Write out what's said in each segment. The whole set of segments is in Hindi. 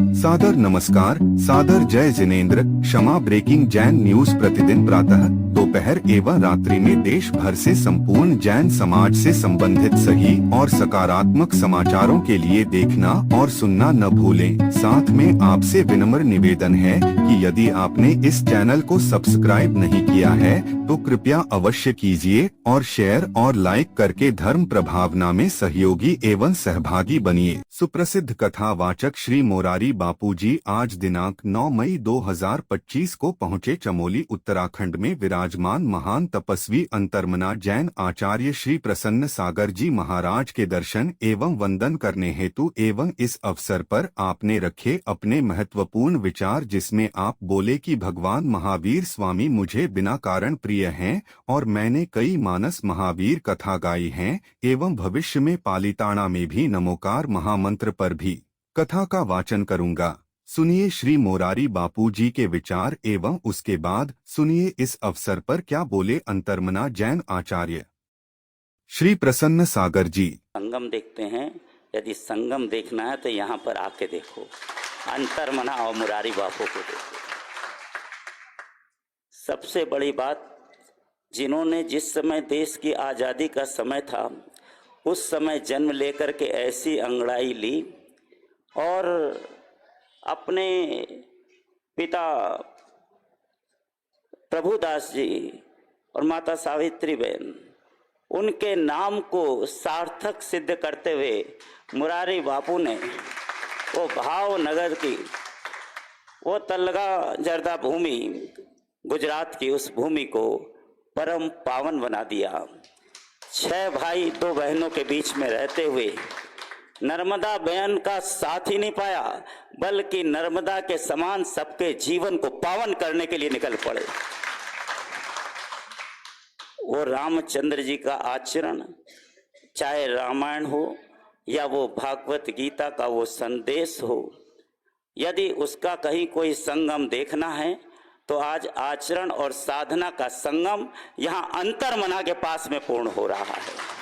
सादर नमस्कार, सादर जय जिनेंद्र। क्षमा ब्रेकिंग जैन न्यूज प्रतिदिन प्रातः, दोपहर एवं रात्रि में देश भर से संपूर्ण जैन समाज से संबंधित सही और सकारात्मक समाचारों के लिए देखना और सुनना न भूलें। साथ में आपसे विनम्र निवेदन है कि यदि आपने इस चैनल को सब्सक्राइब नहीं किया है तो कृपया अवश्य कीजिए और शेयर और लाइक करके धर्म प्रभावना में सहयोगी एवं सहभागी बनिए। सुप्रसिद्ध कथावाचक श्री मोरारी बापूजी आज दिनांक 9 मई 2025 को पहुँचे चमोली उत्तराखंड में विराजमान महान तपस्वी अंतर्मना जैन आचार्य श्री प्रसन्न सागर जी महाराज के दर्शन एवं वंदन करने हेतु एवं इस अवसर पर आपने रखे अपने महत्वपूर्ण विचार, जिसमें आप बोले कि भगवान महावीर स्वामी मुझे बिना कारण प्रिय हैं और मैंने कई मानस महावीर कथा गाई हैं एवं भविष्य में पालिताना में भी नमोकार महामंत्र पर भी कथा का वाचन करूंगा। सुनिए श्री मोरारी बापूजी के विचार एवं उसके बाद सुनिए इस अवसर पर क्या बोले अंतर्मना जैन आचार्य श्री प्रसन्न सागर जी। संगम देखते हैं, यदि संगम देखना है तो यहाँ पर आके देखो, अंतर्मना और मुरारी बापू को देखो। सबसे बड़ी बात, जिन्होंने जिस समय देश की आज़ादी का समय था उस समय जन्म लेकर के ऐसी अंगड़ाई ली और अपने पिता प्रभुदास जी और माता सावित्री बहन, उनके नाम को सार्थक सिद्ध करते हुए मुरारी बापू ने वो भावनगर की वो तलगा जर्दा भूमि, गुजरात की उस भूमि को परम पावन बना दिया। 6 भाई 2 बहनों के बीच में रहते हुए नर्मदा बहन का साथ ही नहीं पाया, बल्कि नर्मदा के समान सबके जीवन को पावन करने के लिए निकल पड़े। वो रामचंद्र जी का आचरण, चाहे रामायण हो या वो भागवत गीता का वो संदेश हो, यदि उसका कहीं कोई संगम देखना है तो आज आचरण और साधना का संगम यहाँ अंतर्मना के पास में पूर्ण हो रहा है।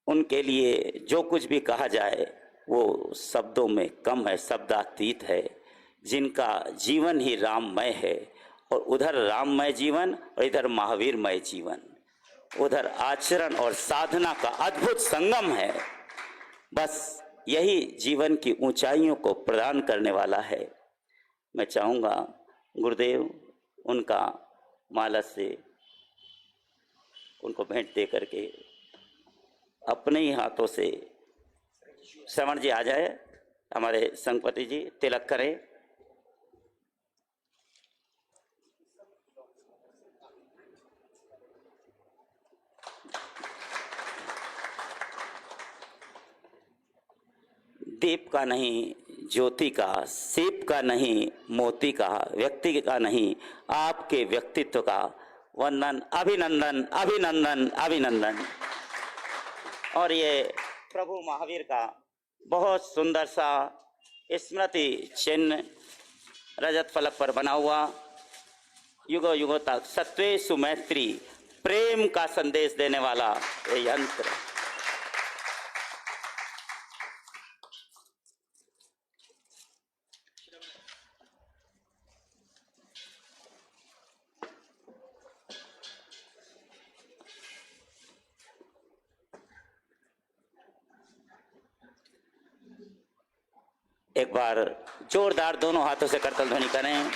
उनके लिए जो कुछ भी कहा जाए वो शब्दों में कम है, शब्दातीत है। जिनका जीवन ही राममय है और उधर राममय जीवन और इधर महावीरमय जीवन, उधर आचरण और साधना का अद्भुत संगम है। बस यही जीवन की ऊंचाइयों को प्रदान करने वाला है। मैं चाहूँगा गुरुदेव उनका माला से उनको भेंट दे करके अपने ही हाथों से, श्रवण जी आ जाए, हमारे संगपति जी तिलक करें। दीप का नहीं ज्योति का, सीप का नहीं मोती का, व्यक्ति का नहीं आपके व्यक्तित्व का वंदन, अभिनंदन अभिनंदन अभिनंदन। और ये प्रभु महावीर का बहुत सुंदर सा स्मृति चिन्ह रजत फलक पर बना हुआ, युगों युगों तक सत्वे सुमैत्री प्रेम का संदेश देने वाला ये यंत्र। एक बार जोरदार दोनों हाथों से करतल ध्वनि करें।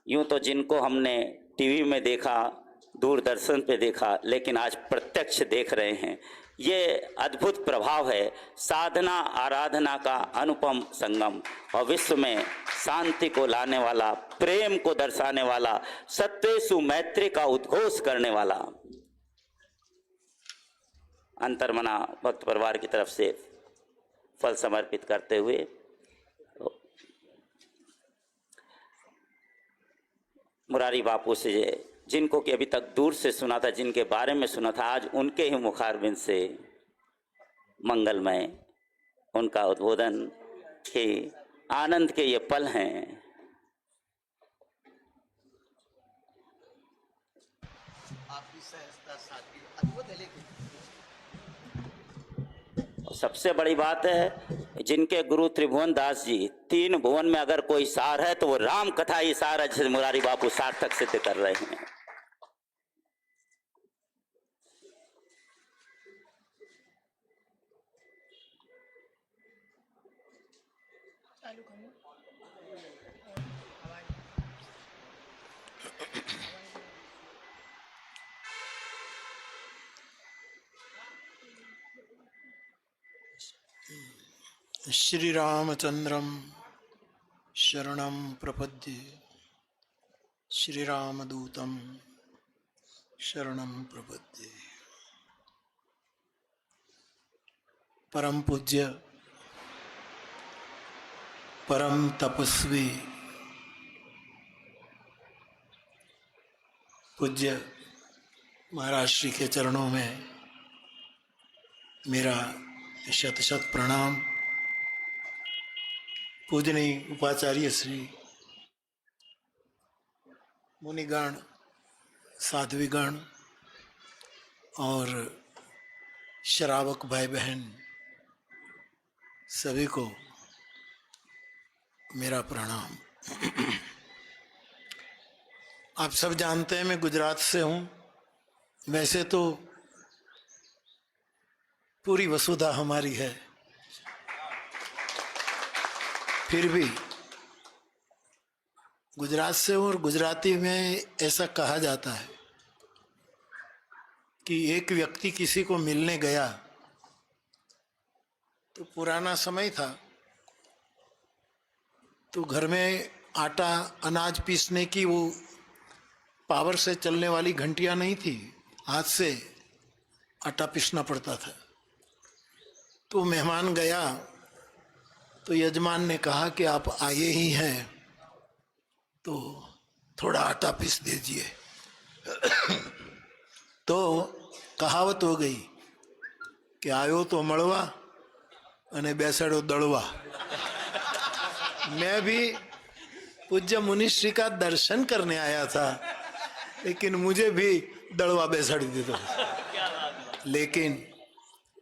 यूं तो जिनको हमने टीवी में देखा, दूरदर्शन पे देखा, लेकिन आज प्रत्यक्ष देख रहे हैं। ये अद्भुत प्रभाव है साधना आराधना का अनुपम संगम और विश्व में शांति को लाने वाला, प्रेम को दर्शाने वाला, सत्वेषु मैत्री का उद्घोष करने वाला। अंतर्मना भक्त परिवार की तरफ से फल समर्पित करते हुए मुरारी बापू से, जिनको कि अभी तक दूर से सुना था, जिनके बारे में सुना था, आज उनके ही मुखारबिंद से मंगलमय उनका उद्बोधन के आनंद के ये पल हैं। आपकी सहजता सादगी अद्भुत है, लेकिन और सबसे बड़ी बात है, जिनके गुरु त्रिभुवन दास जी, 3 भुवन में अगर कोई सार है तो वो राम कथा ही सार है, जिसे मुरारी बापू सार्थक सिद्ध कर रहे हैं। श्री रामचंद्रम शरणं प्रपद्ये, श्री रामदूतम शरणं प्रपद्ये। परम पूज्य, परम तपस्वी पूज्य महाराज श्री के चरणों में मेरा शत शत प्रणाम। पूजनीय उपाचार्य श्री, मुनिगण, साध्वीगण और श्रावक भाई बहन सभी को मेरा प्रणाम। आप सब जानते हैं मैं गुजरात से हूँ। वैसे तो पूरी वसुधा हमारी है, फिर भी गुजरात से हूँ और गुजराती में ऐसा कहा जाता है कि एक व्यक्ति किसी को मिलने गया तो पुराना समय था तो घर में आटा अनाज पीसने की वो पावर से चलने वाली घंटियां नहीं थी, हाथ से आटा पीसना पड़ता था। तो मेहमान गया तो यजमान ने कहा कि आप आए ही हैं तो थोड़ा आटा पीस दीजिए। तो कहावत हो गई कि आयो तो मड़वा अने बेसड़ो दड़वा। मैं भी पूज्य मुनिश्री का दर्शन करने आया था, लेकिन मुझे भी दड़वा बेसड़ दी दो। लेकिन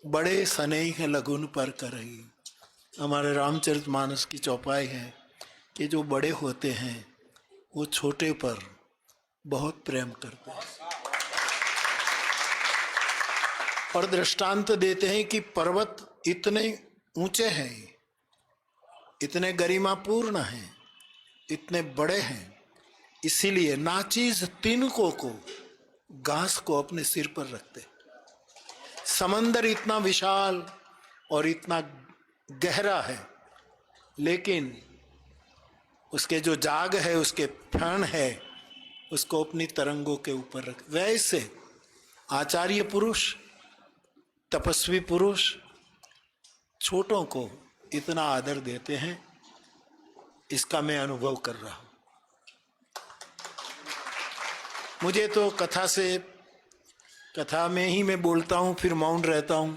बड़े स्नेह लगुन पर करही, हमारे रामचरितमानस की चौपाई है कि जो बड़े होते हैं वो छोटे पर बहुत प्रेम करते हैं और दृष्टांत देते हैं कि पर्वत इतने ऊंचे हैं, इतने गरिमापूर्ण हैं, इतने बड़े हैं, इसीलिए नाचीज तिनकों को, घास को अपने सिर पर रखते। समंदर इतना विशाल और इतना गहरा है, लेकिन उसके जो जाग है, उसके फण है, उसको अपनी तरंगों के ऊपर रख। वैसे आचार्य पुरुष, तपस्वी पुरुष छोटों को इतना आदर देते हैं, इसका मैं अनुभव कर रहा हूं। मुझे तो कथा में ही मैं बोलता हूं, फिर मौन रहता हूं।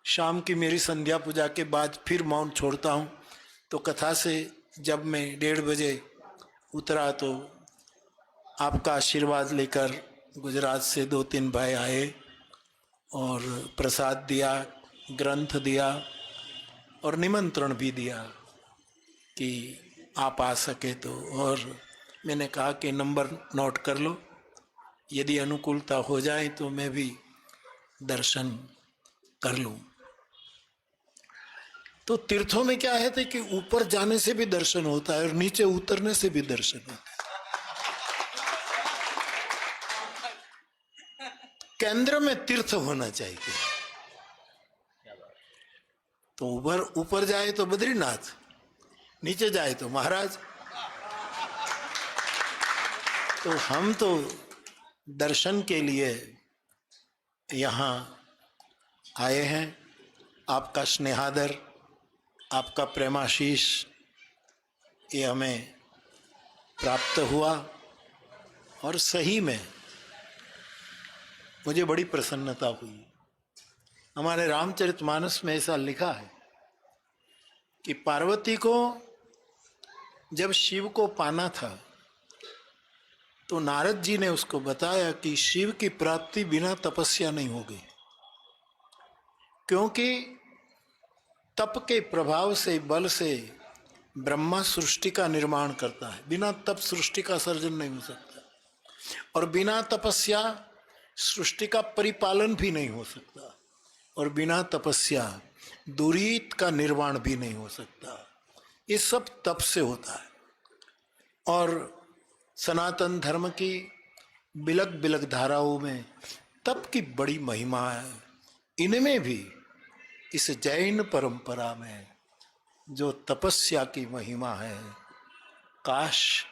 शाम की मेरी संध्या पूजा के बाद फिर मौन छोड़ता हूं। तो कथा से जब मैं 1:30 बजे उतरा तो आपका आशीर्वाद लेकर गुजरात से 2-3 भाई आए और प्रसाद दिया, ग्रंथ दिया और निमंत्रण भी दिया कि आप आ सके तो। और मैंने कहा कि नंबर नोट कर लो, यदि अनुकूलता हो जाए तो मैं भी दर्शन कर लूं। तो तीर्थों में क्या है कि ऊपर जाने से भी दर्शन होता है और नीचे उतरने से भी दर्शन होता है। केंद्र में तीर्थ होना चाहिए। तो ऊपर जाए तो बद्रीनाथ, नीचे जाए तो महाराज। तो हम तो दर्शन के लिए यहाँ आए हैं। आपका स्नेहादर, आपका प्रेमाशीष ये हमें प्राप्त हुआ और सही में मुझे बड़ी प्रसन्नता हुई। हमारे रामचरितमानस में ऐसा लिखा है कि पार्वती को जब शिव को पाना था तो नारद जी ने उसको बताया कि शिव की प्राप्ति बिना तपस्या नहीं होगी, क्योंकि तप के प्रभाव से, बल से ब्रह्मा सृष्टि का निर्माण करता है। बिना तप सृष्टि का सर्जन नहीं हो सकता, और बिना तपस्या सृष्टि का परिपालन भी नहीं हो सकता, और बिना तपस्या दुरीत का निर्माण भी नहीं हो सकता। ये सब तप से होता है। और सनातन धर्म की बिलक बिलक धाराओं में तप की बड़ी महिमा है। इनमें भी इस जैन परंपरा में जो तपस्या की महिमा है, काश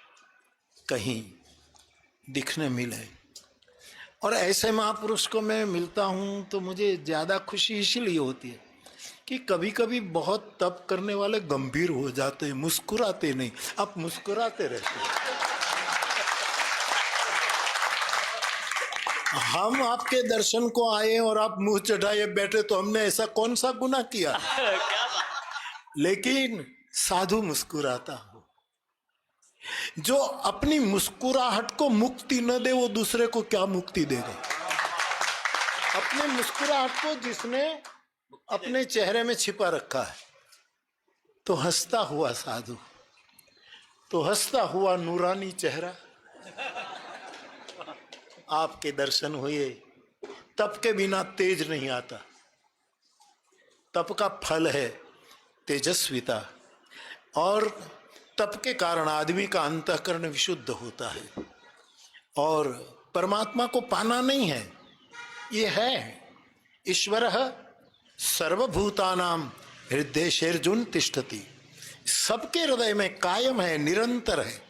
कहीं दिखने मिले। और ऐसे महापुरुष को मैं मिलता हूँ तो मुझे ज़्यादा खुशी इसलिए होती है कि कभी कभी बहुत तप करने वाले गंभीर हो जाते हैं, मुस्कुराते नहीं। आप मुस्कुराते रहते हैं। हम आपके दर्शन को आए और आप मुंह चढ़ाए बैठे तो हमने ऐसा कौन सा गुनाह किया? लेकिन साधु मुस्कुराता हो, जो अपनी मुस्कुराहट को मुक्ति न दे वो दूसरे को क्या मुक्ति देगा? अपने मुस्कुराहट को जिसने अपने चेहरे में छिपा रखा है, तो हंसता हुआ साधु, तो हंसता हुआ नूरानी चेहरा, आपके दर्शन हुए। तप के बिना तेज नहीं आता। तप का फल है तेजस्विता, और तप के कारण आदमी का अंतःकरण विशुद्ध होता है। और परमात्मा को पाना नहीं है, ये है ईश्वरः सर्वभूतानां हृदयेषु तिष्ठति, सबके हृदय में कायम है, निरंतर है।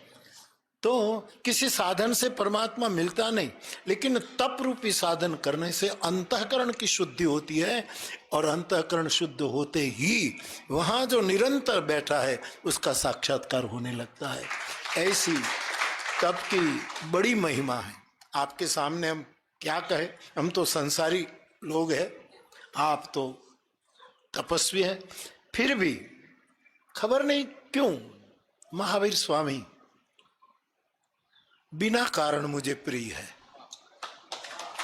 तो किसी साधन से परमात्मा मिलता नहीं, लेकिन तप रूपी साधन करने से अंतःकरण की शुद्धि होती है, और अंतःकरण शुद्ध होते ही वहाँ जो निरंतर बैठा है उसका साक्षात्कार होने लगता है। ऐसी तप की बड़ी महिमा है। आपके सामने हम क्या कहें, हम तो संसारी लोग हैं, आप तो तपस्वी हैं। फिर भी खबर नहीं क्यों महावीर स्वामी बिना कारण मुझे प्रिय है,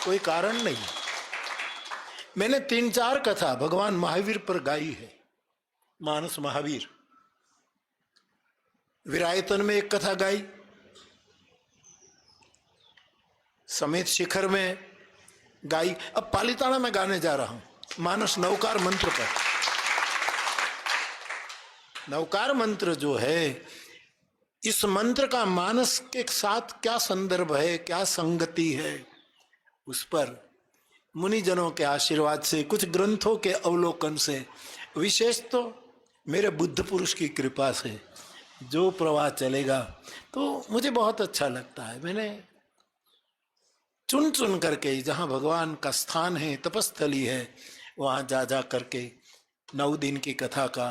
कोई कारण नहीं। मैंने 3-4 कथा भगवान महावीर पर गाई है। मानस महावीर, विरायतन में एक कथा गाई, समेत शिखर में गाई, अब पालिताना में गाने जा रहा हूं मानस नवकार मंत्र पर। नवकार मंत्र जो है, इस मंत्र का मानस के साथ क्या संदर्भ है, क्या संगति है, उस पर मुनिजनों के आशीर्वाद से, कुछ ग्रंथों के अवलोकन से, विशेष तो मेरे बुद्ध पुरुष की कृपा से जो प्रवाह चलेगा तो मुझे बहुत अच्छा लगता है। मैंने चुन चुन करके जहाँ भगवान का स्थान है, तपस्थली है, वहाँ जा जा करके 9 दिन की कथा का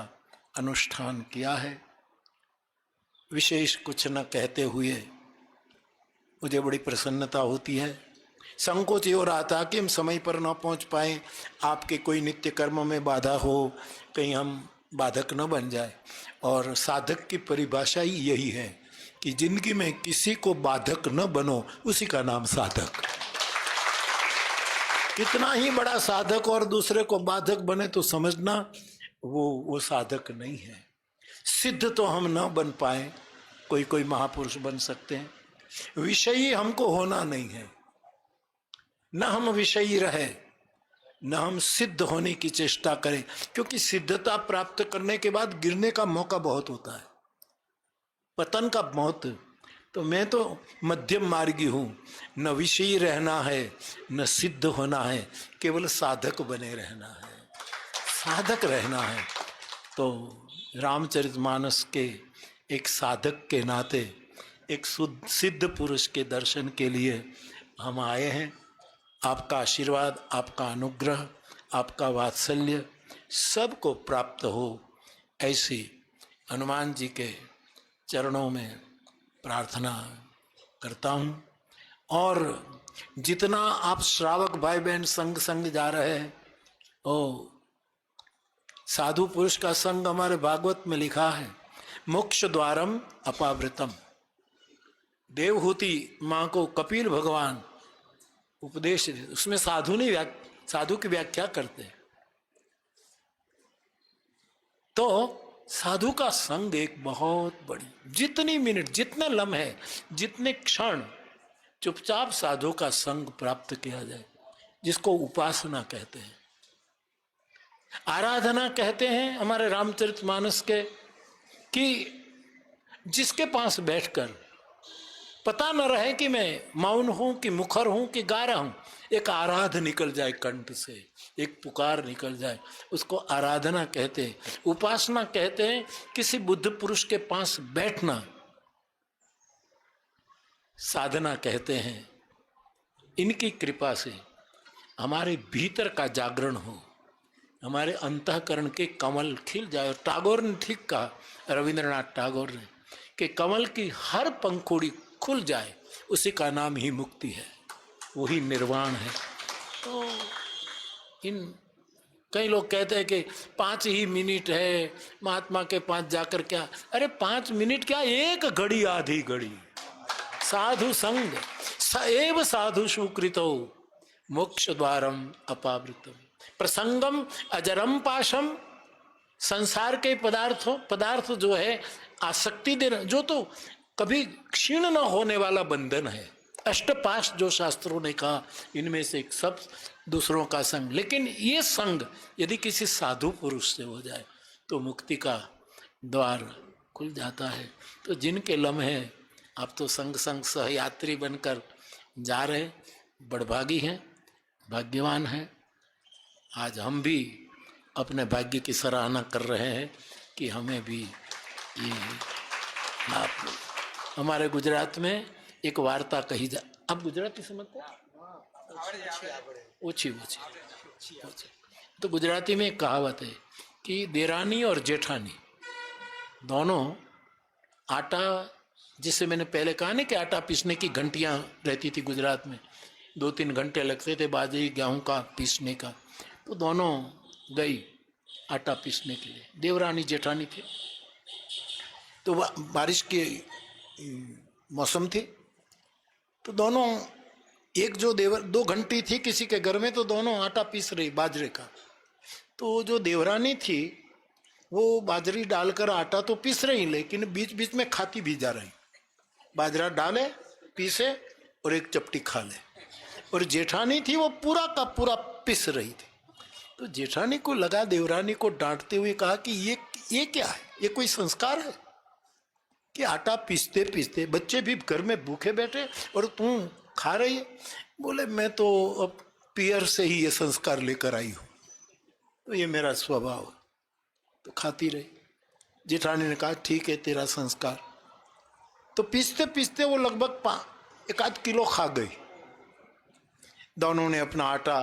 अनुष्ठान किया है। विशेष कुछ न कहते हुए मुझे बड़ी प्रसन्नता होती है। संकोच ये हो रहा था कि हम समय पर न पहुंच पाए, आपके कोई नित्य कर्म में बाधा हो, कहीं हम बाधक न बन जाए। और साधक की परिभाषा ही यही है कि जिंदगी में किसी को बाधक न बनो, उसी का नाम साधक। कितना ही बड़ा साधक और दूसरे को बाधक बने तो समझना वो साधक नहीं है। सिद्ध तो हम न बन पाए, कोई कोई महापुरुष बन सकते हैं, विषयी हमको होना नहीं है। न हम विषयी रहे, न हम सिद्ध होने की चेष्टा करें, क्योंकि सिद्धता प्राप्त करने के बाद गिरने का मौका बहुत होता है, पतन का बहुत। तो मैं तो मध्यम मार्गी हूँ, न विषयी रहना है न सिद्ध होना है, केवल साधक बने रहना है, साधक रहना है। तो रामचरितमानस के एक साधक के नाते एक सिद्ध पुरुष के दर्शन के लिए हम आए हैं। आपका आशीर्वाद, आपका अनुग्रह, आपका वात्सल्य सबको प्राप्त हो, ऐसी हनुमान जी के चरणों में प्रार्थना करता हूँ। और जितना आप श्रावक भाई बहन संग संग जा रहे हैं, ओ साधु पुरुष का संग हमारे भागवत में लिखा है, मोक्ष द्वारम अपावृतम। देवहूति माँ को कपिल भगवान उपदेश, उसमें साधु की व्याख्या करते हैं। तो साधु का संग एक बहुत बड़ी, जितनी मिनट, जितने लम्हे, जितने क्षण चुपचाप साधु का संग प्राप्त किया जाए, जिसको उपासना कहते हैं, आराधना कहते हैं हमारे रामचरितमानस के, कि जिसके पास बैठकर पता न रहे कि मैं मौन हूं कि मुखर हूं कि गा रहा हूं, एक आराध निकल जाए कंठ से, एक पुकार निकल जाए, उसको आराधना कहते हैं। उपासना कहते हैं किसी बुद्ध पुरुष के पास बैठना, साधना कहते हैं इनकी कृपा से हमारे भीतर का जागरण हो, हमारे अंतःकरण के कमल खिल जाए। टैगोर ने ठीक कहा, रविंद्रनाथ टैगोर ने, कि कमल की हर पंखुड़ी खुल जाए, उसी का नाम ही मुक्ति है, वही निर्वाण है। तो कई लोग कहते हैं कि 5 ही मिनट है, महात्मा के पास जाकर क्या, अरे 5 मिनट क्या, 1 घड़ी आधी घड़ी। साधु संग सएव साधु सुकृतो मोक्ष द्वारम अपावृतम प्रसंगम अजरम पाशम। संसार के पदार्थ जो है आसक्ति देना, जो तो कभी क्षीण न होने वाला बंधन है। अष्टपाश जो शास्त्रों ने कहा, इनमें से एक सब दूसरों का संग, लेकिन ये संग यदि किसी साधु पुरुष से हो जाए तो मुक्ति का द्वार खुल जाता है। तो जिनके लम्हे आप तो संग संग सहयात्री बनकर जा रहे, बड़भागी हैं, भाग्यवान हैं। आज हम भी अपने भाग्य की सराहना कर रहे हैं कि हमें भी ये लाभ। हमारे गुजरात में एक वार्ता कही जा, आप गुजराती समझते हैं? ओछी। तो गुजराती में एक कहावत है कि देरानी और जेठानी दोनों आटा, जिससे मैंने पहले कहा ना कि आटा पीसने की घंटियां रहती थी गुजरात में, 2-3 घंटे लगते थे बाजरी गेहूं का पीसने का। तो दोनों गई आटा पीसने के लिए, देवरानी जेठानी थे। तो बारिश की मौसम थी, तो दोनों, एक जो 2 घंटी थी किसी के घर में, तो दोनों आटा पीस रही बाजरे का। तो जो देवरानी थी वो बाजरी डालकर आटा तो पीस रही, लेकिन बीच बीच में खाती भी जा रही, बाजरा डाले, पीसे और एक चपटी खा ले। और जेठानी थी वो पूरा का पूरा पीस रही थी। तो जेठानी को लगा, देवरानी को डांटते हुए कहा कि ये क्या है, ये कोई संस्कार है कि आटा पीसते पीसते बच्चे भी घर में भूखे बैठे और तू खा रही है? बोले मैं तो अब पियर से ही ये संस्कार लेकर आई हूं, तो ये मेरा स्वभाव है। तो खाती रही। जेठानी ने कहा ठीक है तेरा संस्कार। तो पीसते पीसते वो लगभग 1-8 किलो खा गई। दोनों ने अपना आटा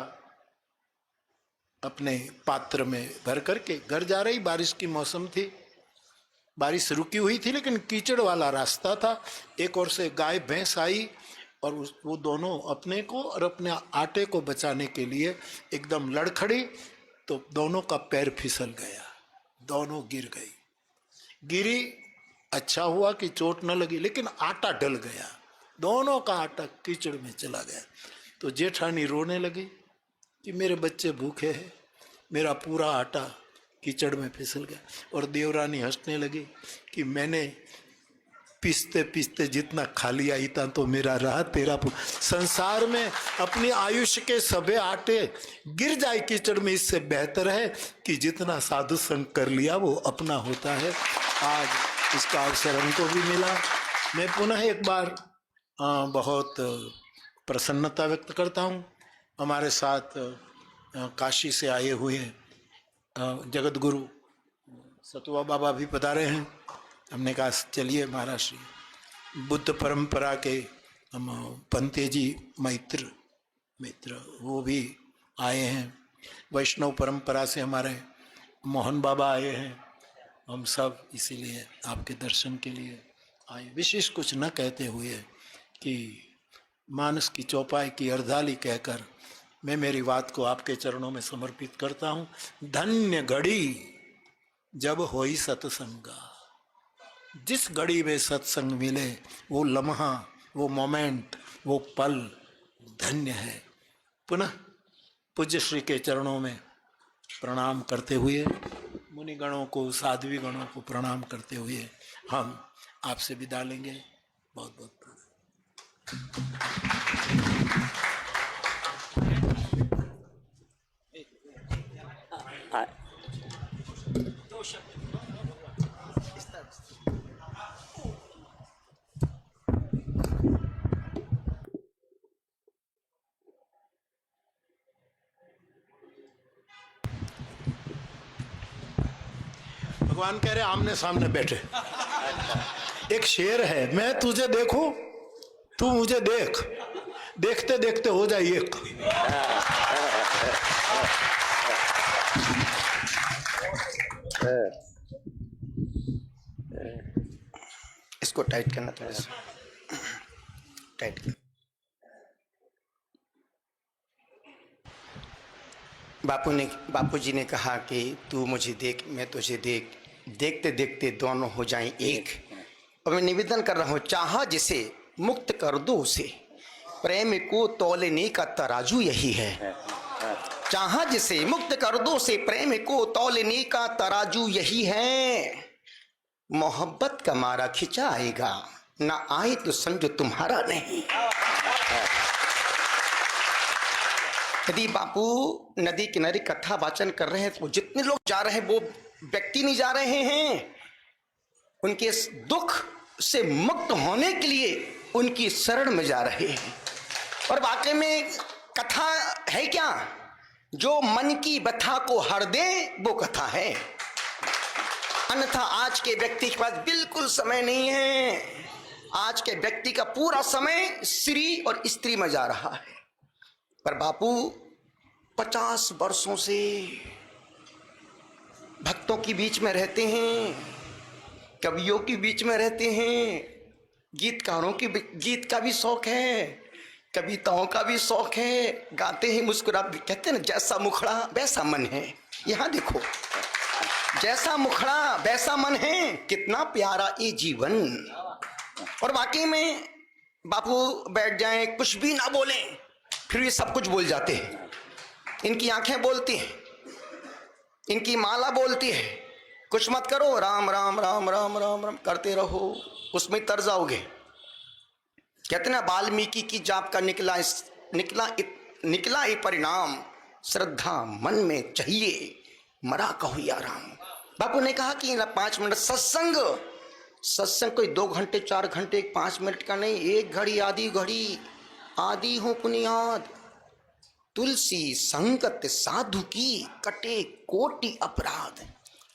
अपने पात्र में भर करके घर जा रही। बारिश की मौसम थी, बारिश रुकी हुई थी, लेकिन कीचड़ वाला रास्ता था। एक ओर से गाय भैंस आई और वो दोनों अपने को और अपने आटे को बचाने के लिए एकदम लड़खड़ी। तो दोनों का पैर फिसल गया, दोनों गिर गई। गिरी, अच्छा हुआ कि चोट न लगी, लेकिन आटा डल गया, दोनों का आटा कीचड़ में चला गया। तो जेठानी रोने लगी कि मेरे बच्चे भूखे हैं, मेरा पूरा आटा कीचड़ में फिसल गया। और देवरानी हंसने लगी कि मैंने पीसते पीसते जितना खा लिया इतना तो मेरा रहा, तेरा संसार में अपनी आयुष्य के सभी आटे गिर जाए कीचड़ में, इससे बेहतर है कि जितना साधु संग कर लिया वो अपना होता है। आज इसका अवसर हमको भी मिला। मैं पुनः एक बार बहुत प्रसन्नता व्यक्त करता हूँ। हमारे साथ काशी से आए हुए जगत गुरु सतुआ बाबा भी पधारे हैं। हमने कहा चलिए महाराज श्री बुद्ध परंपरा के हम पंते जी मित्र वो भी आए हैं। वैष्णव परंपरा से हमारे मोहन बाबा आए हैं। हम सब इसीलिए आपके दर्शन के लिए आए, विशेष कुछ न कहते हुए कि मानस की चौपाई की अर्धाली कहकर मैं मेरी बात को आपके चरणों में समर्पित करता हूँ। धन्य घड़ी जब होई सत्संगा, जिस घड़ी में सत्संग मिले वो लम्हा, वो मोमेंट, वो पल धन्य है। पुनः पूज्य श्री के चरणों में प्रणाम करते हुए मुनि गणों को, साध्वी गणों को प्रणाम करते हुए हम आपसे विदा लेंगे। बहुत बहुत हाँ, भगवान कह रहे आमने सामने बैठे। एक शेर है, मैं तुझे देखूं तू मुझे देख, देखते देखते हो जाए एक। इसको टाइट करना, थोड़ा सा टाइट कर। बापूजी ने कहा कि तू मुझे देख मैं तुझे देख, देखते देखते दोनों हो जाएं एक। और मैं निवेदन कर रहा हूं, चाहा जिसे मुक्त कर दो उसे, प्रेम को तौलने का तराजू यही है। चाहा जिसे मुक्त कर दो उसे, प्रेम को तौलने का तराजू यही है। मोहब्बत का मारा खिंचा आएगा, ना आए तो समझो तुम्हारा नहीं। यदि बापू नदी किनारे कथा वाचन कर रहे हैं तो जितने लोग जा रहे हैं वो व्यक्ति नहीं जा रहे हैं, उनके दुख से मुक्त होने के लिए उनकी शरण में जा रहे हैं। और वाकई में कथा है क्या? जो मन की व्यथा को हर दे वो कथा है। अन्यथा आज के व्यक्ति के पास बिल्कुल समय नहीं है। आज के व्यक्ति का पूरा समय स्त्री और स्त्री में जा रहा है। पर बापू 50 वर्षों से भक्तों के बीच में रहते हैं, कवियों के बीच में रहते हैं, गीतकारों की गीत का भी शौक है, कविताओं का भी शौक है, गाते हैं मुस्कुरा। कहते हैं ना, जैसा मुखड़ा वैसा मन है। यहाँ देखो, जैसा मुखड़ा वैसा मन है, कितना प्यारा ये जीवन। और वाकई में बापू बैठ जाएं, कुछ भी ना बोलें, फिर ये सब कुछ बोल जाते हैं। इनकी आंखें बोलती हैं, इनकी माला बोलती है, कुछ मत करो, राम राम राम राम राम राम करते रहो, उसमें तर जाओगे। कहते ना, वाल्मीकि की जाप का निकला ये परिणाम, श्रद्धा मन में चाहिए, मरा कहो या राम। बापू ने कहा कि 5 मिनट सत्संग कोई 2 घंटे 4 घंटे 5 मिनट का नहीं, 1 घड़ी आधी घड़ी। आदि हो पुनियाद तुलसी संगत साधु की, कटे कोटि अपराध।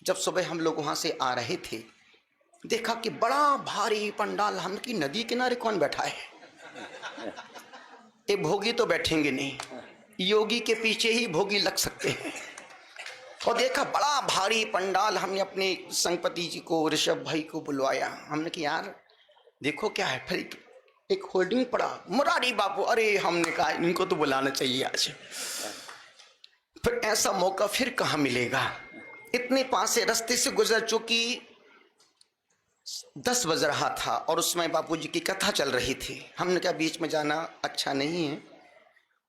जब सुबह हम लोग वहां से आ रहे थे, देखा कि बड़ा भारी पंडाल। हम की नदी किनारे कौन बैठा है? ये भोगी तो बैठेंगे नहीं, योगी के पीछे ही भोगी लग सकते हैं। और देखा बड़ा भारी पंडाल। हमने अपने संगपति जी को, ऋषभ भाई को बुलवाया। हमने कि यार देखो क्या है। फिर एक होर्डिंग पड़ा, मुरारी बापू। अरे हमने कहा इनको तो बुलाना चाहिए आज। फिर ऐसा मौका फिर कहाँ मिलेगा? इतने पास से रास्ते से गुजर चुकी, 10 बज रहा था और उसमें बापूजी की कथा चल रही थी। हमने कहा बीच में जाना अच्छा नहीं है।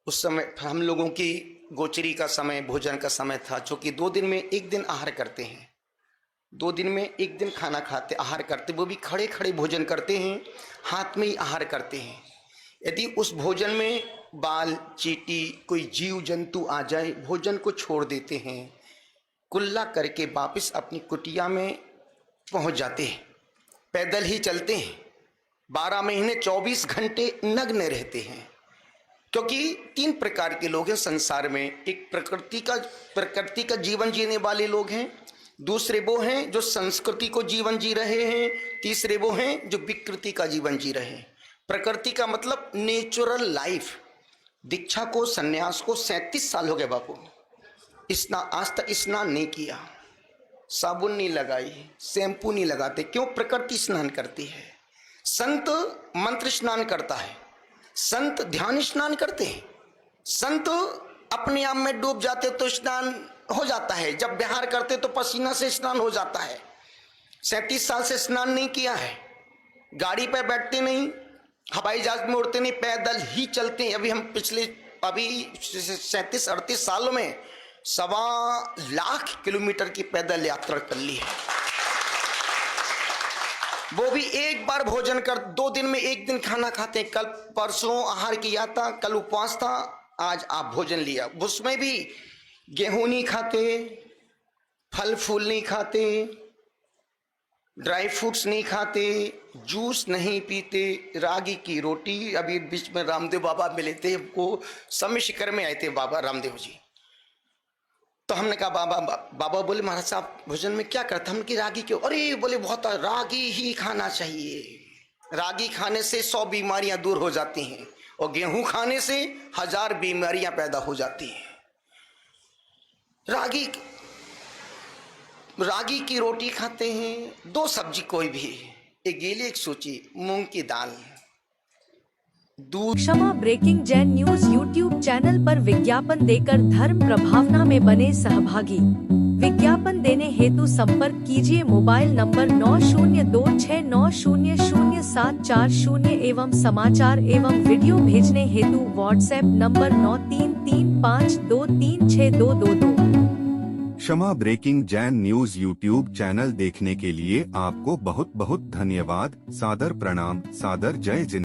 उस समय हम लोगों की गोचरी का समय, भोजन का समय था, जो कि 2 दिन में 1 दिन आहार करते हैं। 2 दिन में 1 दिन खाना खाते, आहार करते, वो भी खड़े खड़े भोजन करते हैं, हाथ में ही आहार करते हैं। यदि उस भोजन में बाल, चींटी, कोई जीव जंतु आ जाए, भोजन को छोड़ देते हैं, कुल्ला करके वापस अपनी कुटिया में पहुंच जाते हैं, पैदल ही चलते हैं। 12 महीने 24 घंटे नग्न रहते हैं। क्योंकि 3 प्रकार के लोग हैं संसार में। एक प्रकृति का जीवन जीने वाले लोग हैं, दूसरे वो हैं जो संस्कृति को जीवन जी रहे हैं, तीसरे वो हैं जो विकृति का जीवन जी रहे हैं। प्रकृति का मतलब नेचुरल लाइफ। दीक्षा को, सन्यास को 37 साल हो गए बापू। आज तक स्नान नहीं किया, साबुन नहीं लगाई, शैम्पू नहीं लगाते। क्यों? प्रकृति स्नान करती है। संत मंत्र स्नान करता है, संत ध्यान स्नान करते हैं, संत अपने आप में डूब जाते तो स्नान हो जाता है, जब विहार करते तो पसीना से स्नान हो जाता है। 37 साल से स्नान नहीं किया है, गाड़ी पर बैठते नहीं, हवाई जहाज में उड़ते नहीं, पैदल ही चलते हैं। अभी हम पिछले 37-38 सालों में 1.25 लाख किलोमीटर की पैदल यात्रा कर ली है, वो भी एक बार भोजन कर, 2 दिन में 1 दिन खाना खाते हैं। कल परसों आहार किया था, कल उपवास था, आज आप भोजन लिया। उसमें भी गेहूं नहीं खाते, फल फूल नहीं खाते, ड्राई फ्रूट्स नहीं खाते, जूस नहीं पीते, रागी की रोटी। अभी बीच में रामदेव बाबा मिले थे, हमको समय शिखर में आए थे बाबा रामदेव जी। तो हमने कहा बाबा बोले महाराज साहब भोजन में क्या करते? हमने की रागी क्यों? अरे बोले बहुत रागी ही खाना चाहिए, रागी खाने से 100 बीमारियां दूर हो जाती हैं और गेहूं खाने से 1000 बीमारियां पैदा हो जाती हैं। रागी की रोटी खाते हैं, 2 सब्जी कोई भी, एक गीली एक सूची, मूंग की दाल, दूध। Kshama breaking Jain news YouTube channel पर विज्ञापन देकर धर्म प्रभावना में बने सहभागी। विज्ञापन देने हेतु संपर्क कीजिए मोबाइल नंबर 9026900740 एवं समाचार एवं वीडियो भेजने हेतु WhatsApp number 9335236222। Kshama breaking Jain news YouTube channel देखने के लिए आपको बहुत बहुत धन्यवाद। सादर प्रणाम, सादर जय जिनेंद्र।